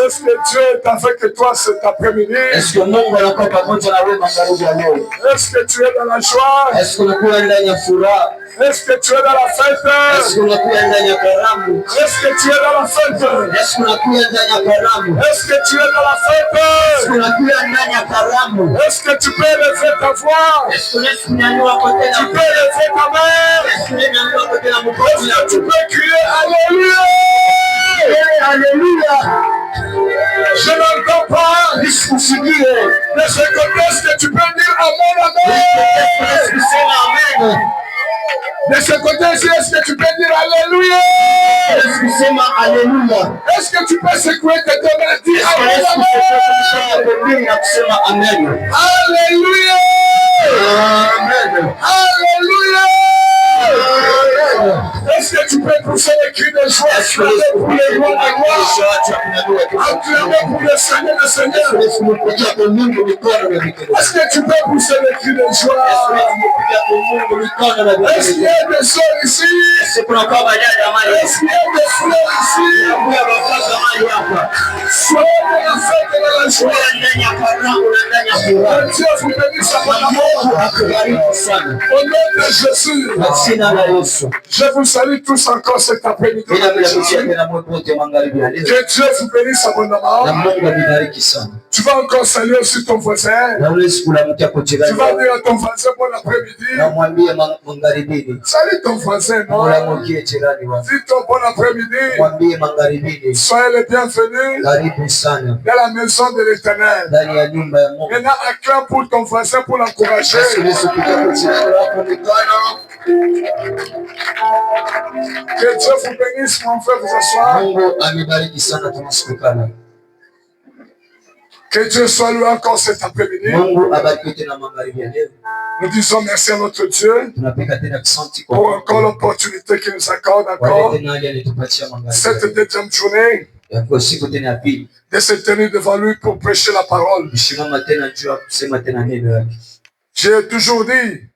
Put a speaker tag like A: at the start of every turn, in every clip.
A: Est-ce que Dieu est avec toi cet après-midi? Est-ce que tu es dans la joie? Est-ce que tu es dans la fête? Est-ce que tu es dans la fête? Est-ce que tu es dans la fête? Est-ce que tu peux lever ta voix? Tu peux lever ta main? Est-ce que tu peux crier Alléluia? Alléluia! Je n'entends pas. De ce côté, est-ce que tu peux dire Amen, Amen? De ce côté, est-ce que tu peux dire Alléluia? Alléluia. Est-ce que tu peux secouer tes deux mains et dire Amen, Amen? Alléluia! Amen. Alléluia! Est-ce que tu peux pousser les cris de joie? Acclamer pour les gloires de gloire. Acclamer pour le Seigneur de Seigneur. Est-ce que tu peux pousser les cris de joie? Est-ce qu'il y a des soeurs ici? Est-ce qu'il y a des fleurs ici? Soyez dans la fête et dans la joie. Dieu vous bénisse abondamment. Au nom de Jésus. Je vous salue tous encore cet après-midi. Que Dieu vous bénisse abondamment. Tu vas encore saluer aussi ton voisin. Tu vas dire à ton voisin bon après-midi. Salut ton voisin. Dis ton bon après-midi. Soyez les bienvenus dans la maison de l'Éternel. Maintenant, acclame pour ton voisin pour l'encourager. Que Dieu vous bénisse, mon frère, vous asseoir. Que Dieu soit loué encore cet après-midi. Nous disons merci à notre Dieu pour encore l'opportunité qu'il nous accorde encore cette deuxième journée de se tenir devant lui pour prêcher la parole. J'ai toujours dit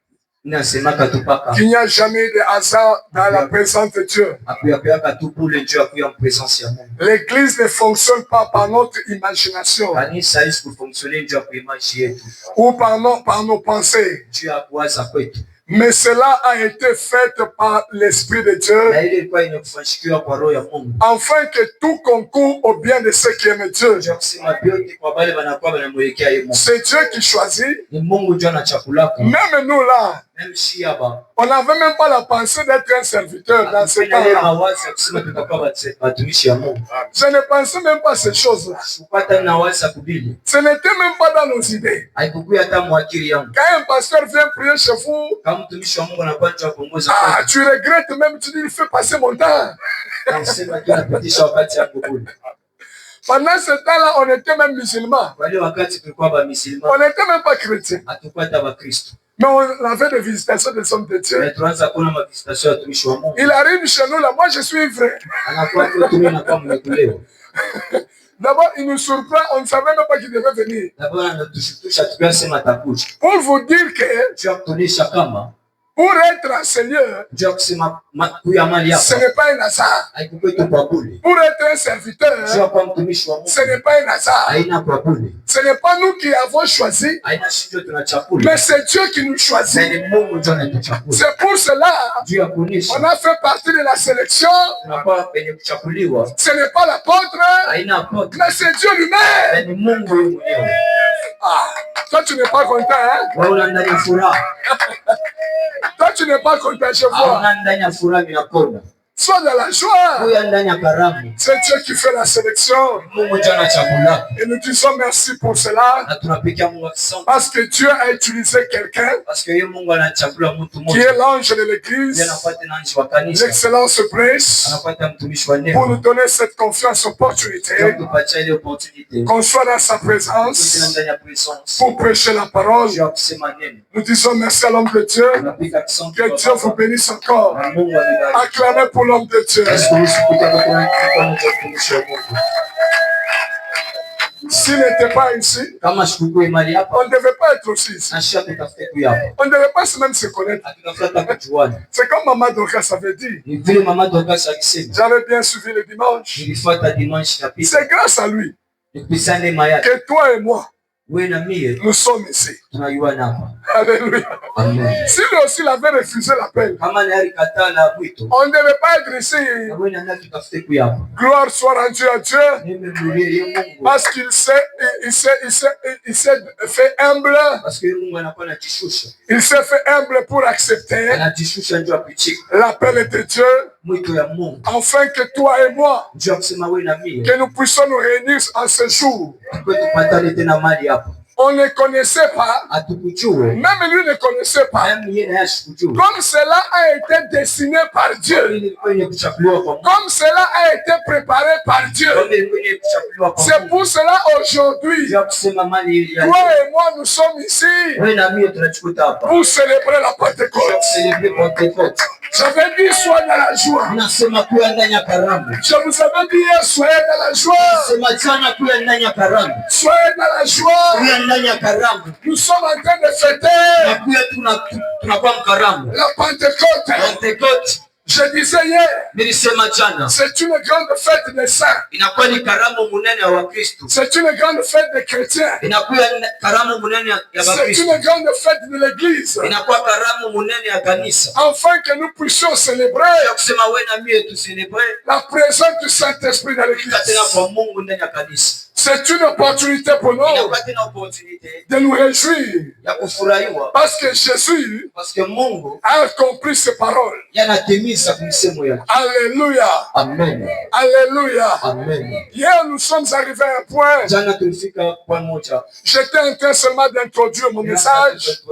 A: qu'il n'y a jamais de hasard dans la présence de Dieu. L'Église ne fonctionne pas par notre imagination ou par nos pensées. Mais cela a été fait par l'Esprit de Dieu, afin que tout concourt au bien de ceux qui aiment Dieu. C'est Dieu qui choisit. Même nous là, on n'avait même pas la pensée d'être un serviteur dans ce temps-là. Je ne pensais même pas à ces choses-là. Ce n'était même pas dans nos idées. Quand un pasteur vient prier chez vous, tu regrettes même, tu dis, il fait passer mon temps. Pendant ce temps-là, on était même musulmans. On n'était même pas chrétiens. Mais on avait des visitations des hommes de Dieu. Il arrive chez nous là, moi je suis vrai. D'abord, il nous surprend, on ne savait même pas qu'il devait venir. Pour vous dire que pour être enseigneur, ce n'est pas un hasard. Pour être un serviteur, ce n'est pas un hasard. Ce n'est pas nous qui avons choisi, mais c'est Dieu qui nous choisit. C'est pour cela on a fait partie de la sélection. Ce n'est pas l'apôtre, mais c'est Dieu lui-même. Ah, toi tu n'es pas content, hein? Toi tu n'es pas content, je vois. Sois dans la joie. C'est Dieu qui fait la sélection. Et nous disons merci pour cela. Parce que Dieu a utilisé quelqu'un qui est l'ange de l'église, l'excellence Prince, pour nous donner cette confiance, opportunité, qu'on soit dans sa présence pour prêcher la parole. Nous disons merci à l'homme de Dieu. Que Dieu vous bénisse encore. Acclamez pour l'homme de Dieu. S'il n'était pas ici, on ne devait pas être aussi ici. On ne devait pas même se connaître. C'est comme Maman Dorcas avait dit. J'avais bien suivi le dimanche. C'est grâce à lui que toi et moi, nous sommes ici. Alléluia. Si lui aussi avait refusé l'appel, on ne devait pas être ici. Gloire soit rendue à Dieu. Parce qu'il s'est fait humble. Il s'est fait humble pour accepter l'appel de Dieu. Afin que toi et moi, que nous puissions nous réunir en ce jour. On ne connaissait pas, même lui ne connaissait pas. Comme cela a été dessiné par Dieu, comme cela a été préparé par Dieu. C'est pour cela aujourd'hui, toi et moi nous sommes ici pour célébrer la Pentecôte. J'avais dit sois dans la joie. Je vous avais dit hier, soyez dans la joie. Soyez dans la joie. Nous sommes en train de fêter la Pentecôte. Je disais hier, c'est une grande fête des saints. C'est une grande fête des chrétiens. C'est une grande fête de l'Église. Afin que nous puissions célébrer la présence du Saint-Esprit dans l'Église. C'est une opportunité pour nous de nous réjouir. Parce que Jésus a accompli ses paroles. Alléluia. Amen. Alléluia. Amen. Hier, nous sommes arrivés à un point. J'étais en train seulement d'introduire mon message.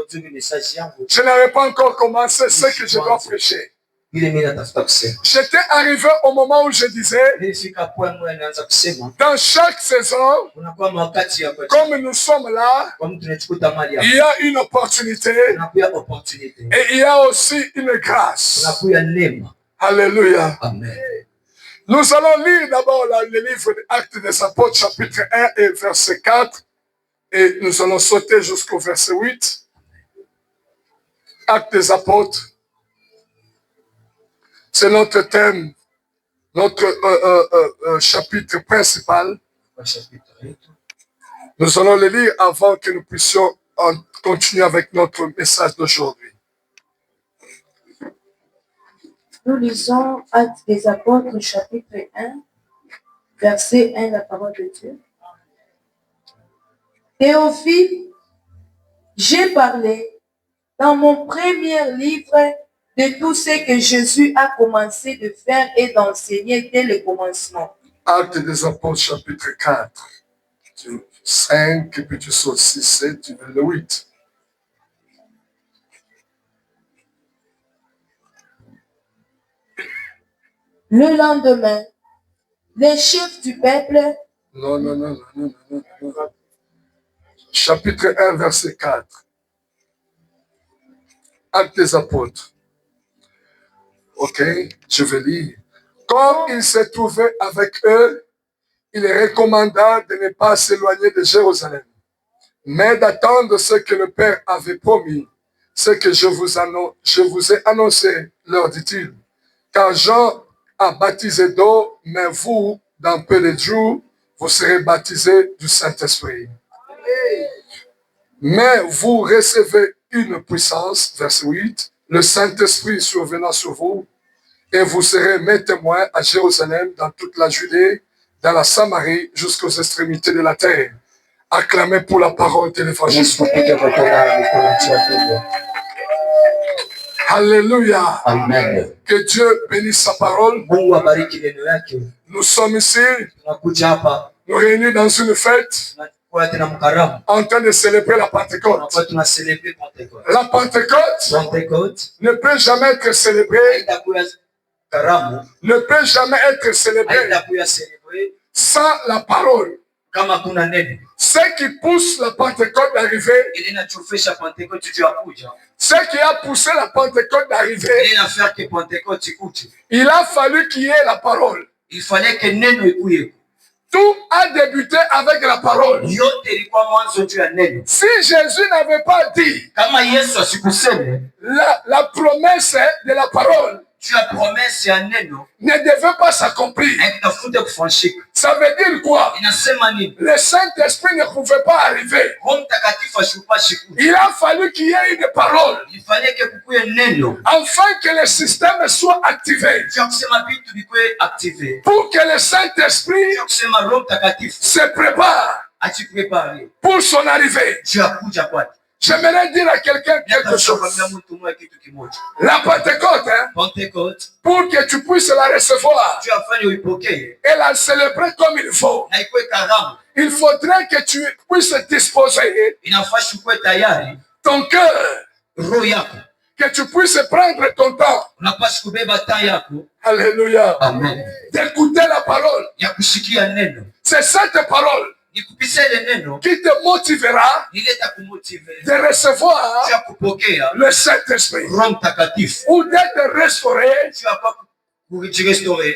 A: Je n'avais pas encore commencé ce que je dois prêcher. J'étais arrivé au moment où je disais, dans chaque saison, comme nous sommes là, il y a une opportunité et il y a aussi une grâce. Alléluia. Amen. Nous allons lire d'abord le livre des Actes des Apôtres, chapitre 1 et verset 4, et nous allons sauter jusqu'au verset 8. Actes des Apôtres. C'est notre thème, notre chapitre principal. Nous allons le lire avant que nous puissions continuer avec notre message d'aujourd'hui.
B: Nous lisons Actes des Apôtres, chapitre 1, verset 1, la parole de Dieu. Théophile, j'ai parlé dans mon premier livre de tout ce que Jésus a commencé de faire et d'enseigner dès le commencement.
A: Actes des Apôtres, chapitre 4, 5, et puis tu sautes 6, 7, tu veux le 8.
B: Le lendemain, les chefs du peuple...
A: Non. Chapitre 1, verset 4. Actes des Apôtres. Ok, je vais lire. Comme il s'est trouvé avec eux, il est recommanda de ne pas s'éloigner de Jérusalem, mais d'attendre ce que le Père avait promis, ce que je vous ai annoncé, leur dit-il. Car Jean a baptisé d'eau, mais vous, dans peu de jours, vous serez baptisés du Saint-Esprit. Mais vous recevez une puissance, verset 8, le Saint-Esprit survenant sur vous, et vous serez mes témoins à Jérusalem, dans toute la Judée, dans la Samarie, jusqu'aux extrémités de la terre. Acclamez pour la parole de l'évangile. Alléluia. Amen. Que Dieu bénisse sa parole. Nous sommes ici, nous réunis dans une fête, en train de célébrer la Pentecôte. La Pentecôte ne peut jamais être célébrée, sans la parole. Ce qui pousse la Pentecôte d'arriver, ce qui a poussé la Pentecôte d'arriver, il a fallu qu'il y ait la parole. Tout a débuté avec la parole. Si Jésus n'avait pas dit la promesse de la parole ne devait pas s'accomplir. Ça veut dire quoi? Le Saint-Esprit ne pouvait pas arriver. Il a fallu qu'il y ait une parole afin que le système soit activé. Pour que le Saint-Esprit se prépare pour son arrivée. J'aimerais dire à quelqu'un quelque chose. La Pentecôte, pour que tu puisses la recevoir et la célébrer comme il faut, il faudrait que tu puisses disposer ton cœur, que tu puisses prendre ton temps. Alléluia. D'écouter la parole. C'est cette parole qui te motivera de recevoir le Saint-Esprit ou d'être restauré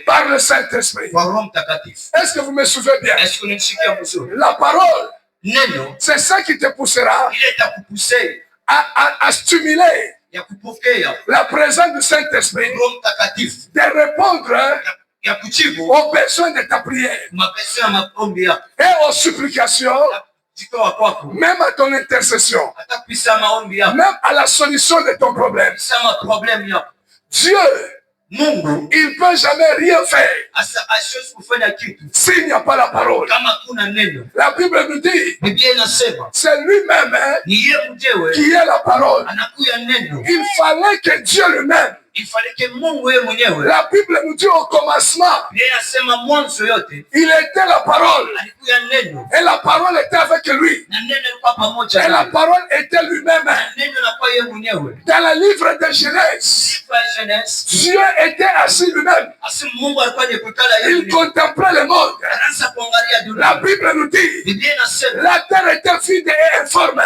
A: par le Saint-Esprit. Est-ce que vous me suivez bien? La parole, c'est ça qui te poussera à stimuler la présence du Saint-Esprit, de répondre aux besoins de ta prière et aux supplications, même à ton intercession, même à la solution de ton problème. Dieu, il ne peut jamais rien faire s'il n'y a pas la parole. La Bible nous dit, c'est lui-même qui est la parole. Il fallait que Dieu lui-même, la Bible nous dit au commencement, il était la parole. Et la parole était avec lui. Et la parole était lui-même. Dans le livre de Genèse, Dieu était assis lui-même. Il contemplait le monde. La Bible nous dit, la terre était vide et informe.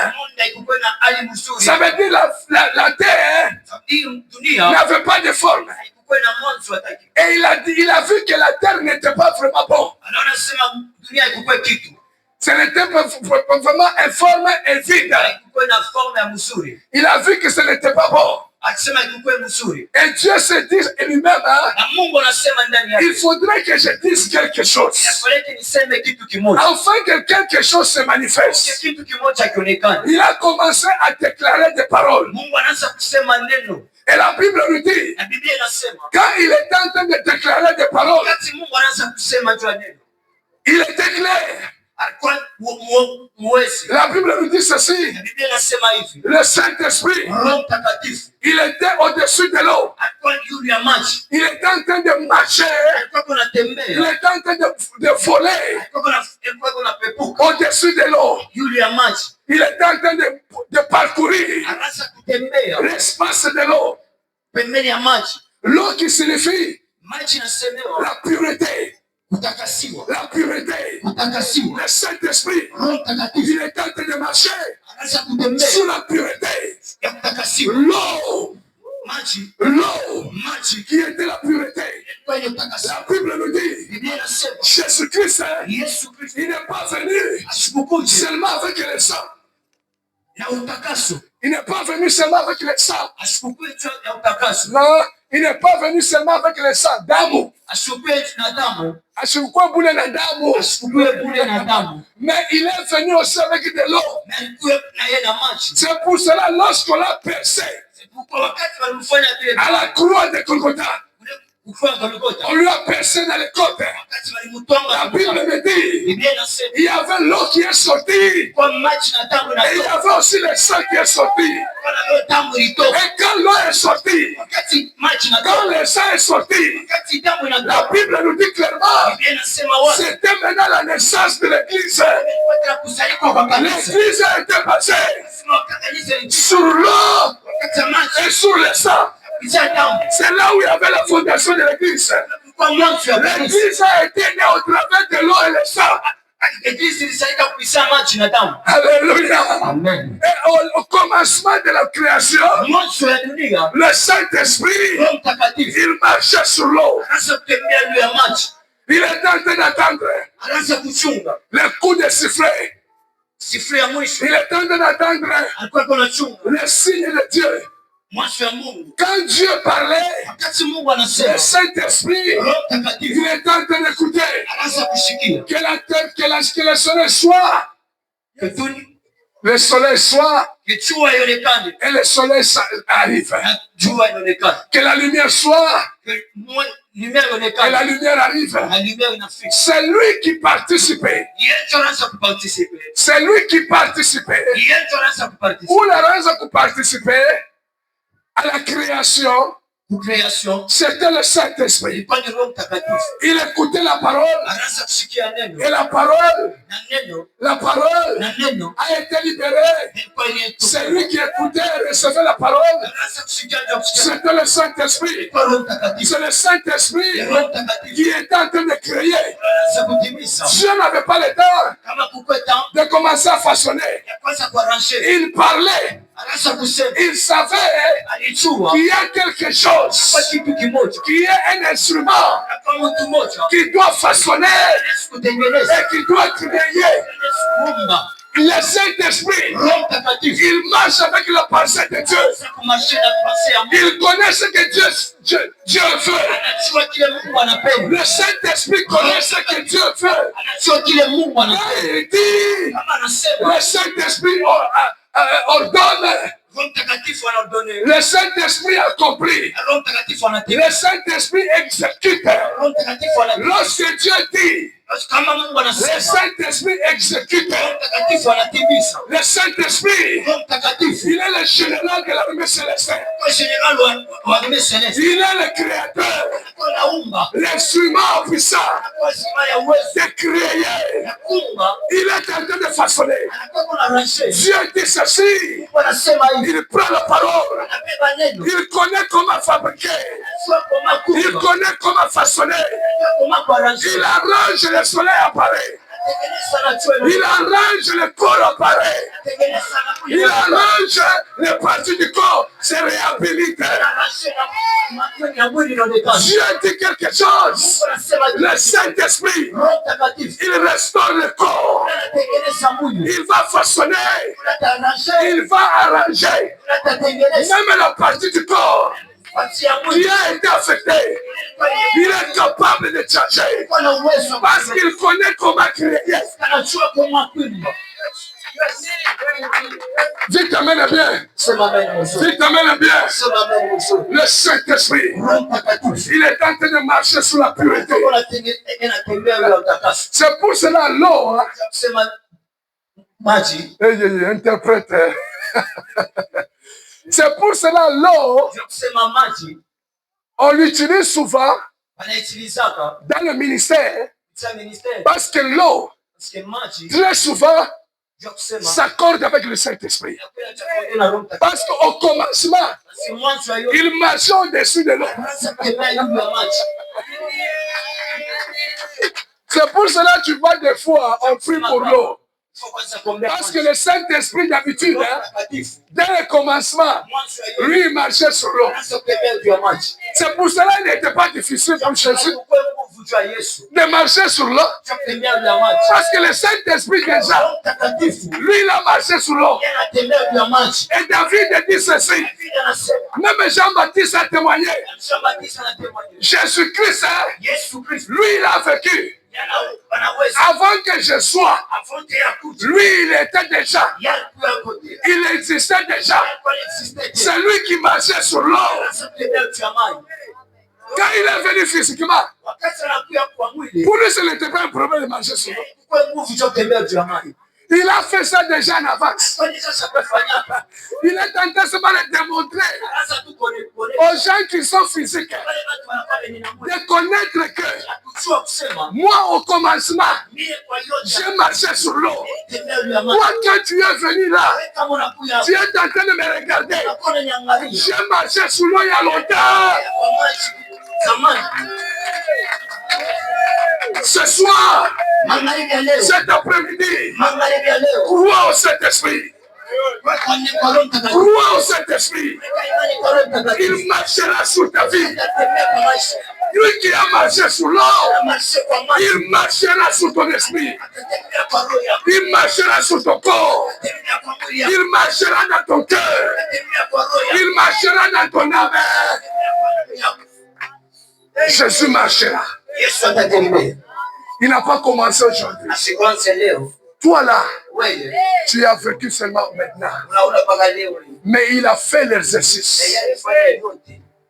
A: Ça veut dire la terre n'avait pas de forme. Et il a vu que la terre n'était pas vraiment bonne. Ce n'était pas vraiment informe et vide. Il a vu que ce n'était pas bon. Et Dieu se dit lui-même, il faudrait que je dise quelque chose. Enfin que quelque chose se manifeste. Il a commencé à déclarer des paroles. Et la Bible nous dit, quand il était en train de déclarer des paroles, il était clair. La Bible nous dit ceci. Le Saint-Esprit, il était au-dessus de l'eau. Il était en train de marcher. Il était en train de voler au-dessus de l'eau. Il était en train de parcourir l'espace de l'eau. L'eau qui signifie la pureté. La pureté, le Saint-Esprit, il est en train de marcher sous la pureté. L'eau qui était la pureté. La Bible nous dit, Jésus-Christ, il n'est pas venu seulement avec le sang. Il n'est pas venu seulement avec le sang. Non, il n'est pas venu seulement avec le sang d'amour. Mais il est venu aussi avec de l'eau. C'est pour cela, lorsqu'on l'a percé à la croix de Golgotha, on lui a percé dans les côtes. La Bible me dit, il y avait l'eau qui est sortie. Et il y avait aussi le sang qui est sorti. Et quand l'eau est sortie, quand le sang est sorti, la Bible nous dit clairement, c'était maintenant la naissance de l'Église. L'Église a été basée sur l'eau et sur le sang. C'est là où il y avait la fondation de l'Église. L'Église a été née au travers de l'eau et le sang. Alléluia.
C: Amen.
A: Et au commencement de la création, le Saint-Esprit, il marchait sur l'eau. Il est en train d'attendre le coup de sifflet. Il est en train d'attendre le signe de Dieu. Quand Dieu parlait, le Saint-Esprit, il est en train d'écouter. Que le soleil soit. Le soleil soit. Et le soleil arrive. Que la lumière soit. Et la lumière arrive. C'est lui qui participait. C'est lui qui participait. Ou la raison pour participer à la création, c'était le Saint-Esprit. Il écoutait la parole. Et la parole a été libérée. C'est lui qui écoutait et recevait la parole. C'était le Saint-Esprit. C'est le Saint-Esprit qui était en train de créer. Dieu n'avait pas le temps de commencer à façonner. Il parlait. Il savait qu'il y a quelque chose qui est un instrument qui doit façonner et qui doit créer. Le Saint-Esprit, il marche avec la pensée de Dieu. Il connaît ce que Dieu veut. Le Saint-Esprit connaît ce que Dieu veut. Et il dit, le Saint-Esprit ordonne. Le Saint-Esprit accomplit. Le Saint-Esprit exécute. Lorsque Dieu dit, le Saint-Esprit exécute. Le Saint-Esprit, il est le général de l'armée céleste. Il est le créateur. L'instrument puissant de créer. Il est en train de façonner. Dieu dit ceci. Il prend la parole. Il connaît comment fabriquer. Il connaît comment façonner. Il arrange le soleil apparaît. Il arrange le corps apparaît. Il arrange les parties du corps se réhabilitent. Dieu dit quelque chose. Le Saint-Esprit, il restaure le corps. Il va façonner. Il va arranger. Même la partie du corps qui a été affecté, il est capable de changer parce qu'il connaît comment créer. Dites Amen bien. Dites Amen bien. Le Saint-Esprit, il est en train de marcher sur la pureté. C'est pour cela l'eau. Interprète. C'est pour cela l'eau, on l'utilise souvent dans le ministère parce que l'eau, très souvent, s'accorde avec le Saint-Esprit. Parce qu'au commencement, il marchait au-dessus de l'eau. C'est pour cela que tu vois des fois, on prie pour l'eau. Parce que le Saint-Esprit d'habitude, dès le commencement, lui il marchait sur l'eau. C'est pour cela qu'il n'était pas difficile pour Jésus de marcher sur l'eau. Parce que le Saint-Esprit déjà, lui il a marché sur l'eau. Et David dit ceci. Même Jean-Baptiste a témoigné. Jésus-Christ, lui il a vécu. Avant que je sois, lui il était déjà, il existait déjà. C'est lui qui marchait sur l'eau. Quand il est venu physiquement, pour lui ce n'était pas un problème de marcher sur l'eau. Il a fait ça déjà en avance. Il est en train seulement de démontrer aux gens qui sont physiques de connaître que moi au commencement, j'ai marché sur l'eau. Moi quand tu es venu là, tu es en train de me regarder. J'ai marché sur l'eau il y a longtemps. Ce soir, cet après-midi, crois au Saint-Esprit. Crois au Saint-Esprit. Il marchera sur ta vie. Lui qui a marché sur l'eau, il marchera sur ton esprit. Il marchera sur ton corps. Il marchera dans ton cœur. Il marchera dans ton âme. Jésus marchera. Il n'a pas commencé aujourd'hui. Toi là, tu as vécu seulement maintenant. Mais il a fait l'exercice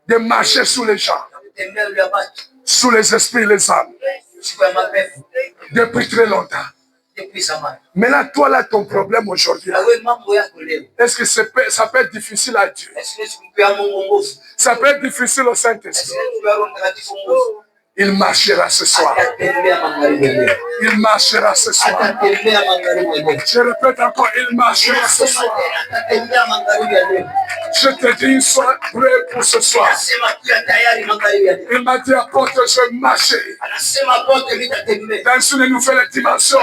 A: de marcher sous les gens, sous les esprits, les âmes, depuis très longtemps. Maintenant, toi là, ton problème aujourd'hui, est-ce que ça peut être difficile à Dieu? Ça peut être difficile au Saint-Esprit. Il marchera ce soir. Il marchera ce soir. Je répète encore, il marchera ce soir. Je te dis, sois prêt pour ce soir. Il m'a dit, apporte, je vais marcher dans une nouvelle dimension.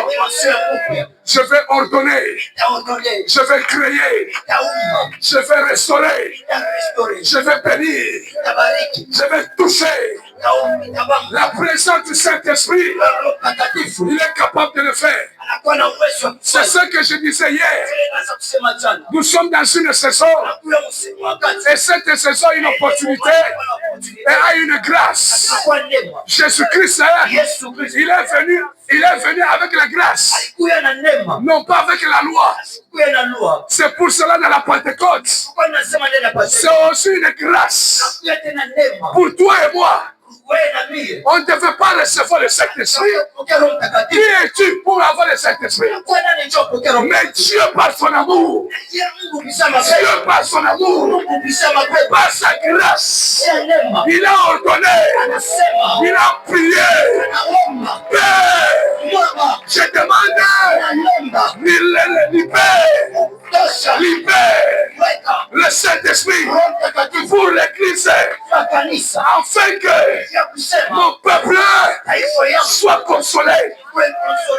A: Je vais ordonner. Je vais créer. Je vais restaurer. Je vais bénir. Je vais toucher. La présence du Saint-Esprit, il est capable de le faire. C'est ce que je disais hier. Nous sommes dans une saison. Et cette saison a une opportunité et a une grâce. Jésus-Christ, il est venu avec la grâce, non pas avec la loi. C'est pour cela dans la Pentecôte, c'est aussi une grâce pour toi et moi. On ne devait pas recevoir le Saint-Esprit. Qui es-tu pour avoir le Saint-Esprit? Mais Dieu par son amour, Dieu par son amour, par sa grâce, il a ordonné, il a prié. Père, je demande, libère le Saint-Esprit pour l'Église, afin que mon peuple soit consolé.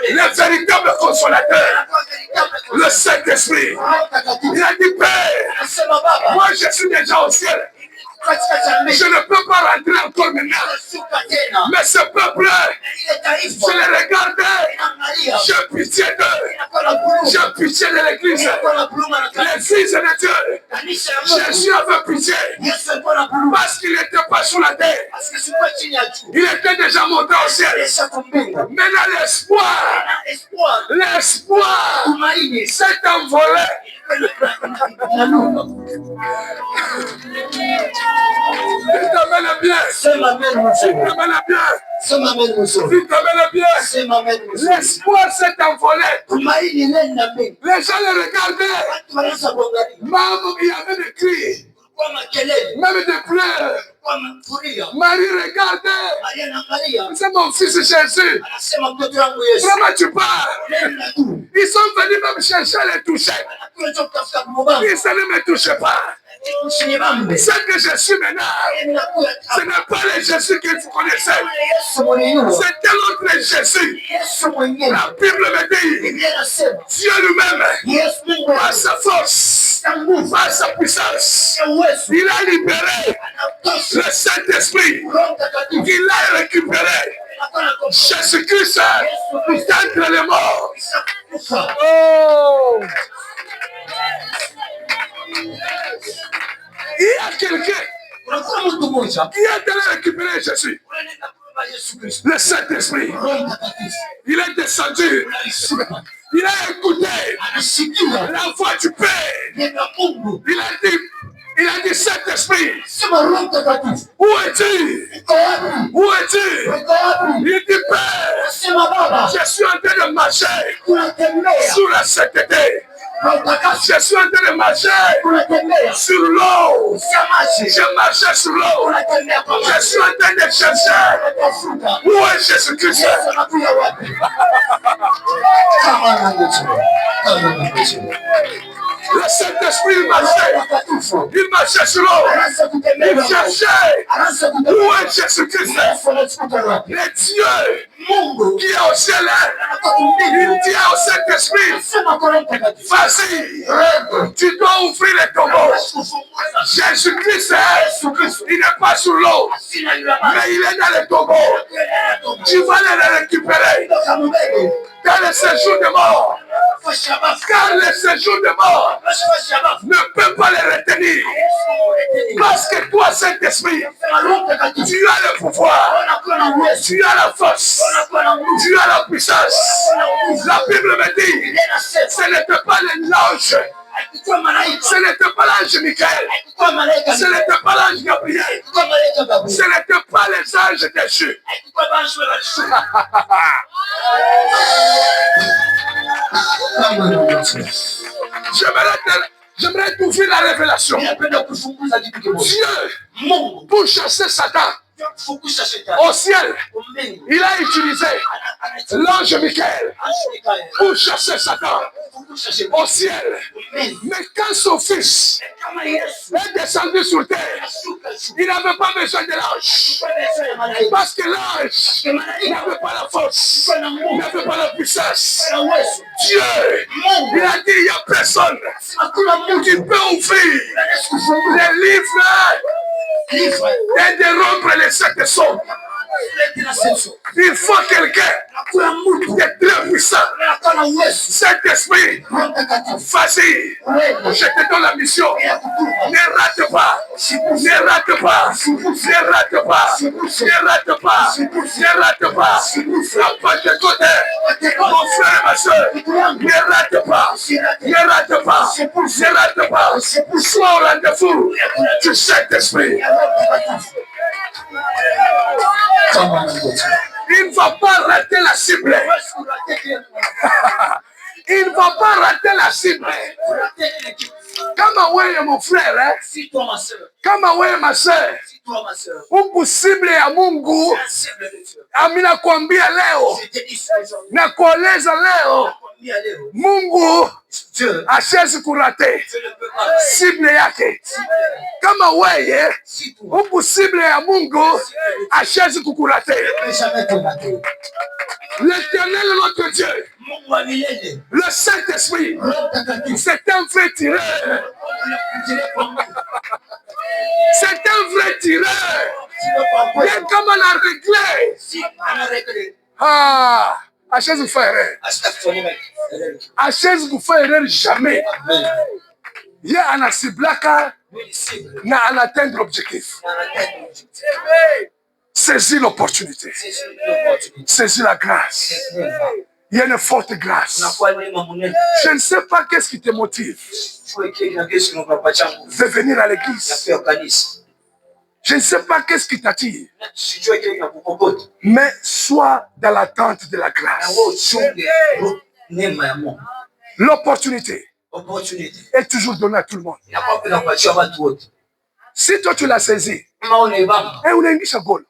A: Le véritable consolateur, le Saint-Esprit. Il a dit, Père, moi je suis déjà au ciel. Je ne peux pas rentrer encore maintenant. Mais ce peuple, je les regarde, j'ai pitié d'eux. J'ai pitié de l'Église. Les fils de Dieu. Jésus avait pitié. Parce qu'il n'était pas sur la terre. Il était déjà monté au ciel. Maintenant l'espoir s'est envolé. Il t'amène bien. Il t'amène bien. L'espoir s'est envolé. Les gens le regardaient. Maman, il y avait des cris. Même des pleurs. Marie regardait. C'est mon fils Jésus. Vraiment tu pars. Ils sont venus même chercher à les toucher. Ils ne me touchent pas. Ce que je suis maintenant, ce n'est pas le Jésus que vous connaissez. C'était l'autre Jésus. La Bible me dit, Dieu lui-même, par sa force, par sa puissance, il a libéré le Saint-Esprit. Il a récupéré Jésus-Christ d'entre les morts. Oh! Il y a quelqu'un qui est allé récupérer Jésus. Le Saint-Esprit. Il est descendu. Il a écouté la voix du Père. Il a dit Saint-Esprit, où es-tu? Où es-tu? Il dit Père, je suis en train de marcher sous la sainteté. Je suis en train de marcher sur l'eau. Je marchais sur l'eau. Je suis en train de chercher. Où est Jésus-Christ? Le Saint-Esprit, il marchait sur l'eau. Il cherchait. Où est Jésus-Christ? Le Dieu qui est au ciel, il dit au Saint-Esprit, vas-y, tu dois ouvrir les tombeaux. Jésus-Christ, il n'est pas sur l'eau, mais il est dans les tombeaux. Tu vas les récupérer dans le séjour de mort. Car le séjour de mort ne peut pas les retenir. Parce que toi, Saint-Esprit, tu as le pouvoir, tu as la force, tu as la puissance. La Bible me dit, ce n'était pas l'ange, ce n'était pas l'ange Michael, ce n'était pas l'ange Gabriel, ce n'était pas les anges déchus. J'aimerais t'ouvrir la révélation. Dieu, pour chasser Satan au ciel, il a utilisé l'ange Michael pour chasser Satan au ciel. Mais quand son fils est descendu sur terre, il n'avait pas besoin de l'ange. Parce que l'ange n'avait pas la force, n'avait pas la puissance. Dieu, il a dit, il n'y a personne qui peut ouvrir les livres et de rompre les sept sons. Il faut quelqu'un de très puissant. Cet esprit, vas-y, je te donne la mission. Ne rate pas, ne rate pas, ne rate pas, ne rate pas, ne rate pas. La Pentecôte, mon frère et ma soeur, ne rate pas, ne rate pas, ne rate pas. Sois au rendez-vous du Saint-Esprit. Il ne va pas rater la cible. Il ne va pas rater la cible. Kama wewe mon frère, kama wewe ma soeur, huku cible ya Mungu, amina kuambia leo, na kueleza leo, Mungu hashezi kurate cible yake. Kama wewe huku cible ya Mungu hashezi kukurate. L'Éternel notre Dieu, le Saint-Esprit, c'est un vrai tireur. C'est un vrai tireur. Bien comme on a réglé. Ah, hachezi faire. Hachezi faire jamais. Il y a un ciblaka na un atteindre l'objectif. Saisis l'opportunité. Saisis la grâce. Il y a une forte grâce. Je ne sais pas qu'est-ce qui te motive de venir à l'église. Je ne sais pas qu'est-ce qui t'attire. Mais sois dans l'attente de la grâce. L'opportunité est toujours donnée à tout le monde. Si toi tu l'as saisi, et unaingisha goal.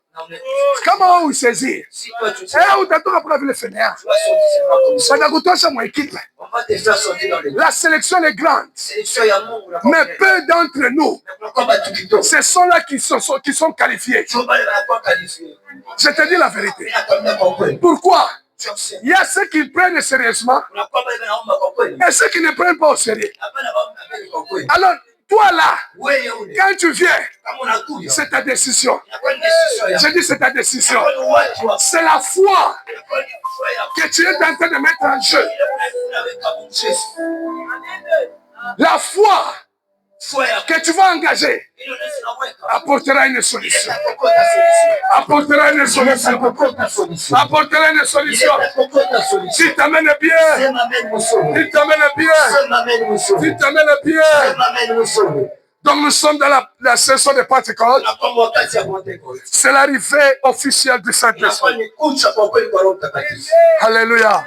A: Kama wewe usaisir, utatoka kwa vile fenea. Wanakutosha mwa equipe. La sélection est grande. Mais peu d'entre nous, ce sont là qui sont qualifiés. Je te dis la vérité. Pourquoi? Il y a ceux qui prennent sérieusement et ceux qui ne prennent pas au sérieux. Alors, toi là, quand tu viens, c'est ta décision. Je dis c'est ta décision. C'est la foi que tu es en train de mettre en jeu. La foi que tu vas engager apportera une solution. Apportera une solution. Apportera une solution. Si tu amènes bien, si tu amènes bien, si tu amènes bien. Donc nous sommes dans la saison de Pentecôte. C'est l'arrivée officielle du Saint-Esprit. Alléluia.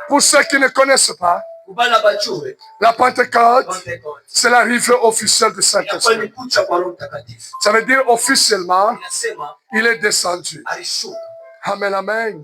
A: Pour ceux qui ne connaissent pas, la Pentecôte, c'est l'arrivée officielle du Saint-Esprit. Ça veut dire officiellement, il est descendu. Amen, amen.